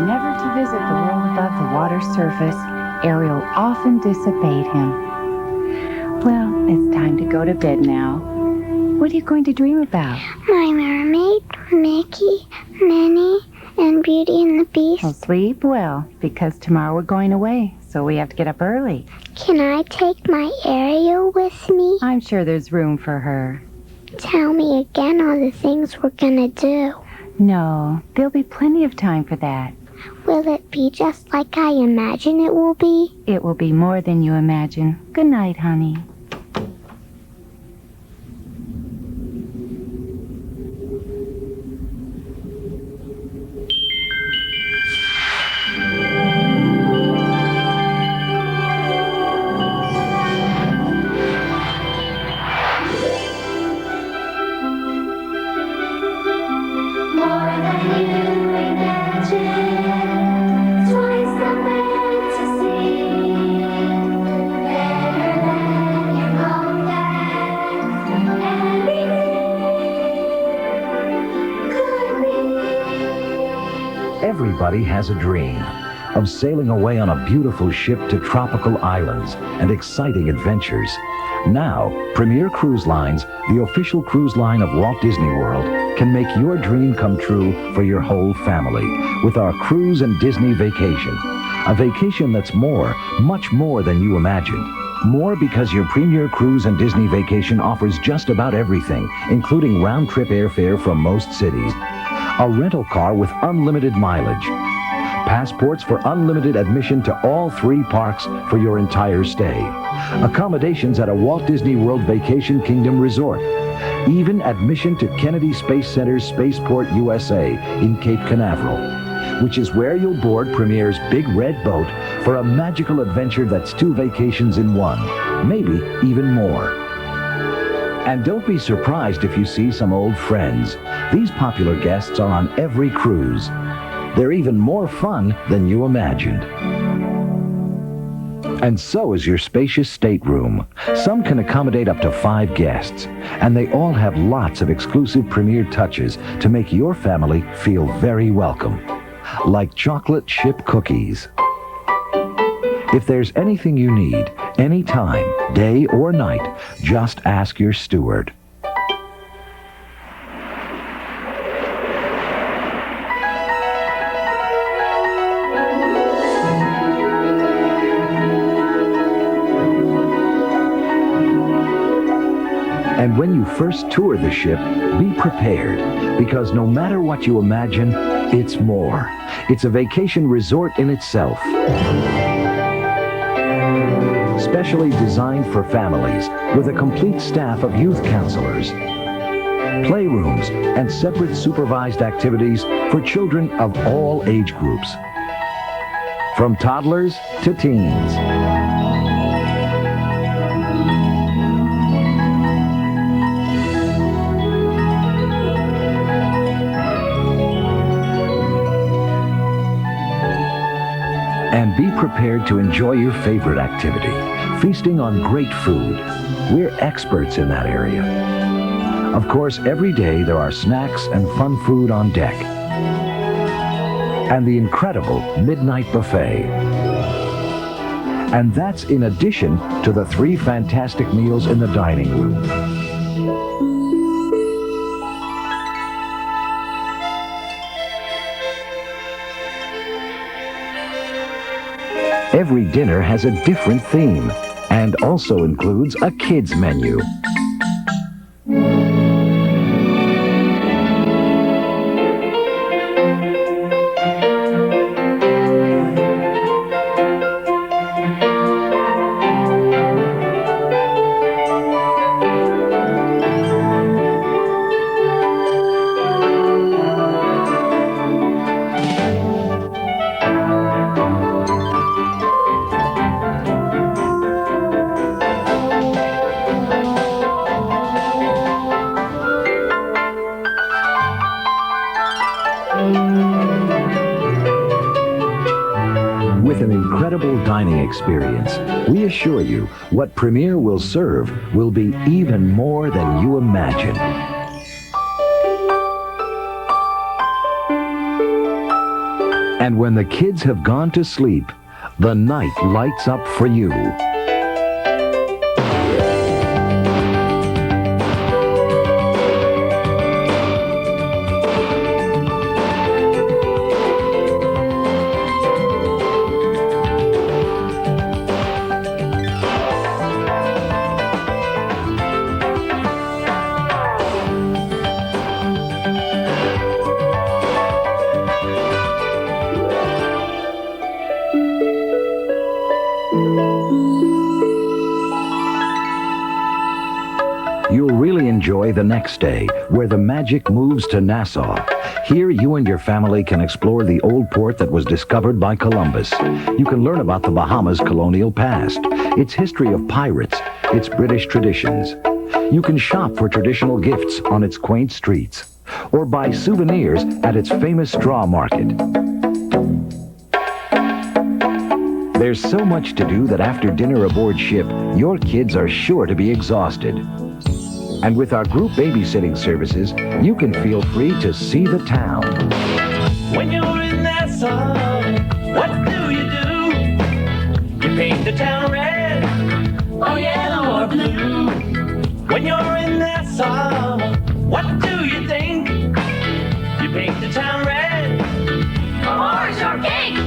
never to visit the world above the water's surface, Ariel often disobeyed him. Well, it's time to go to bed now. What are you going to dream about? My mermaid, Mickey, Minnie, and Beauty and the Beast. Well, sleep well, because tomorrow we're going away, so we have to get up early. Can I take my Ariel with me? I'm sure there's room for her. Tell me again all the things we're gonna do. No, there'll be plenty of time for that. Will it be just like I imagine it will be? It will be more than you imagine. Good night, honey. Everybody has a dream of sailing away on a beautiful ship to tropical islands and exciting adventures. Now, Premier Cruise Lines, the official cruise line of Walt Disney World, can make your dream come true for your whole family with our Cruise and Disney Vacation. A vacation that's more, much more than you imagined. More because your Premier Cruise and Disney Vacation offers just about everything, including round-trip airfare from most cities, a rental car with unlimited mileage, passports for unlimited admission to all 3 parks for your entire stay, accommodations at a Walt Disney World Vacation Kingdom resort, even admission to Kennedy Space Center's Spaceport USA in Cape Canaveral, which is where you'll board Premier's Big Red Boat for a magical adventure that's 2 vacations in one, maybe even more. And don't be surprised if you see some old friends. These popular guests are on every cruise. They're even more fun than you imagined. And so is your spacious stateroom. Some can accommodate up to 5 guests, and they all have lots of exclusive Premier touches to make your family feel very welcome, like chocolate chip cookies. If there's anything you need, anytime, day or night, just ask your steward. And when you first tour the ship, be prepared, because no matter what you imagine, it's more. It's a vacation resort in itself. Specially designed for families, with a complete staff of youth counselors, playrooms, and separate supervised activities for children of all age groups, from toddlers to teens. And be prepared to enjoy your favorite activity, feasting on great food. We're experts in that area. Of course, every day there are snacks and fun food on deck. And the incredible midnight buffet. And that's in addition to the 3 fantastic meals in the dining room. Every dinner has a different theme and also includes a kids menu. With an incredible dining experience, we assure you what Premier will serve will be even more than you imagine. And when the kids have gone to sleep, the night lights up for you. You'll really enjoy the next day, where the magic moves to Nassau. Here, you and your family can explore the old port that was discovered by Columbus. You can learn about the Bahamas' colonial past, its history of pirates, its British traditions. You can shop for traditional gifts on its quaint streets, or buy souvenirs at its famous straw market. There's so much to do that after dinner aboard ship, your kids are sure to be exhausted. And with our group babysitting services, you can feel free to see the town. When you're in Nassau, what do? You paint the town red, or yellow, or blue. When you're in Nassau, what do you think? You paint the town red, orange, or pink.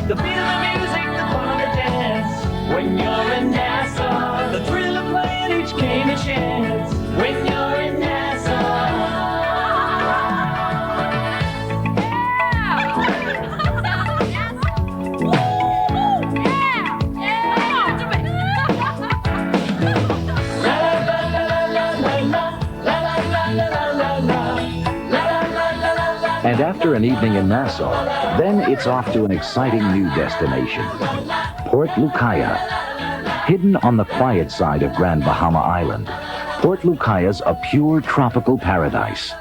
The feel of the music, the fun, the dance. When you're in Nassau, the thrill of playing each game a chance. When you're in Nassau. And after an evening in Nassau, then it's off to an exciting new destination, Port Lukaya. Hidden on the quiet side of Grand Bahama Island, Port Lukaya's a pure tropical paradise,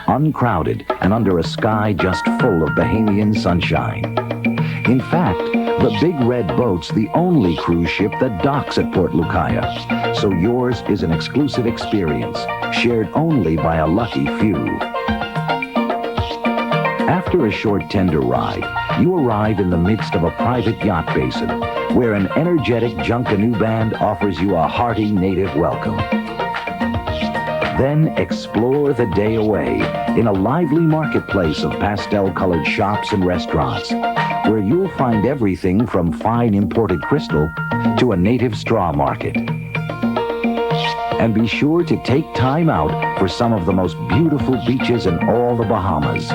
uncrowded and under a sky just full of Bahamian sunshine. In fact, the Big Red Boat's the only cruise ship that docks at Port Lukaya, so yours is an exclusive experience, shared only by a lucky few. After a short tender ride, you arrive in the midst of a private yacht basin, where an energetic Junkanoo band offers you a hearty native welcome. Then explore the day away in a lively marketplace of pastel-colored shops and restaurants, where you'll find everything from fine imported crystal to a native straw market. And be sure to take time out for some of the most beautiful beaches in all the Bahamas.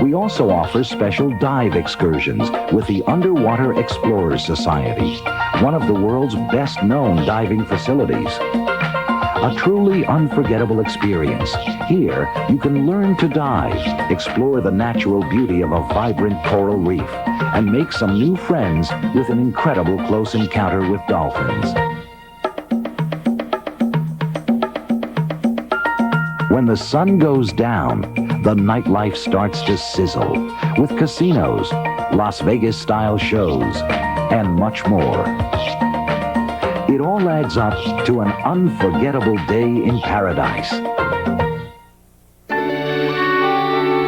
We also offer special dive excursions with the Underwater Explorers Society, one of the world's best-known diving facilities. A truly unforgettable experience. Here, you can learn to dive, explore the natural beauty of a vibrant coral reef, and make some new friends with an incredible close encounter with dolphins. When the sun goes down, the nightlife starts to sizzle with casinos, Las Vegas-style shows, and much more. It all adds up to an unforgettable day in paradise.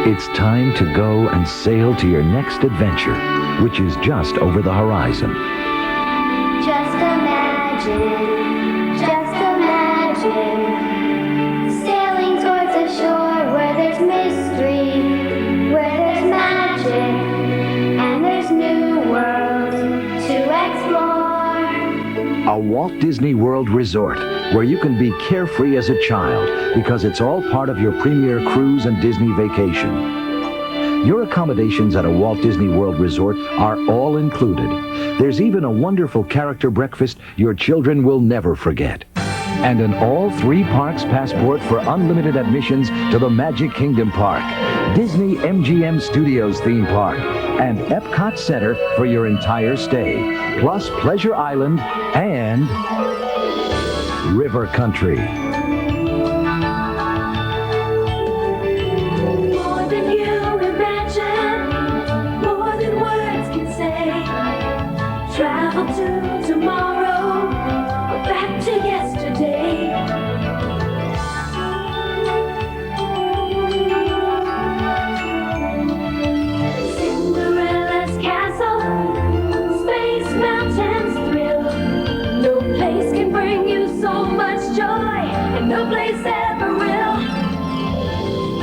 It's time to go and sail to your next adventure, which is just over the horizon. Just imagine, sailing towards a shore where there's mystery, where there's magic, and there's new worlds to explore. A Walt Disney World resort where you can be carefree as a child because it's all part of your premier cruise and Disney vacation. Your accommodations at a Walt Disney World resort are all included. There's even a wonderful character breakfast your children will never forget. And an all three parks passport for unlimited admissions to the Magic Kingdom Park, Disney MGM Studios theme park, and Epcot Center for your entire stay, plus Pleasure Island and River Country. More than you imagine, more than words can say. Travel to tomorrow, or back to yesterday. place ever will.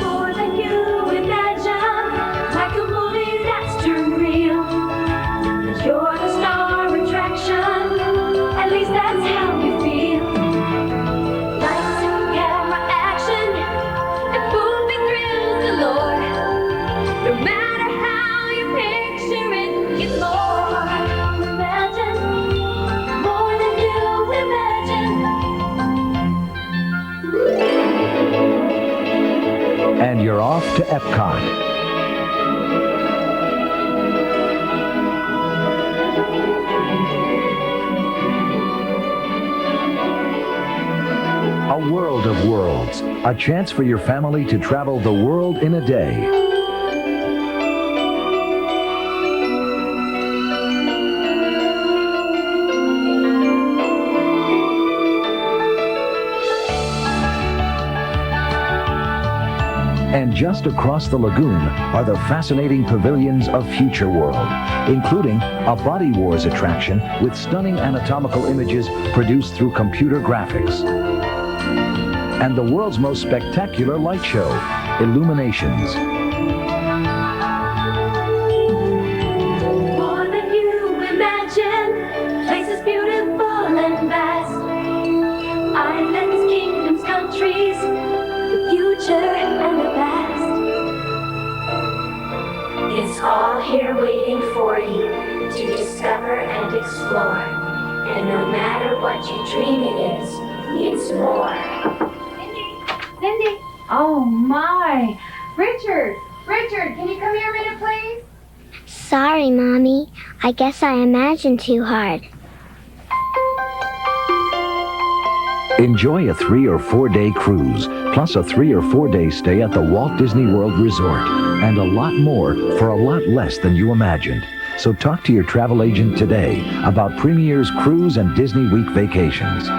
More than you imagine, like a movie that's turned real. You're the star attraction, at least that's how you feel. Lights, camera, action, and movie thrills galore. No matter how you picture it, it's more. Imagine, more than you imagine. And you're off to Epcot. A world of worlds. A chance for your family to travel the world in a day. And just across the lagoon are the fascinating pavilions of Future World, including a Body Wars attraction with stunning anatomical images produced through computer graphics. And the world's most spectacular light show, Illuminations. More than you imagine, places beautiful and vast. Islands, kingdoms, countries, the future and the past. It's all here waiting for you to discover and explore. And no matter what you dream it is, it's more. Cindy! Oh, my! Richard! Richard, can you come here a minute, please? Sorry, Mommy. I guess I imagined too hard. Enjoy a 3 or 4 day cruise, plus a 3 or 4 day stay at the Walt Disney World Resort, and a lot more for a lot less than you imagined. So talk to your travel agent today about Premier's cruise and Disney Week vacations.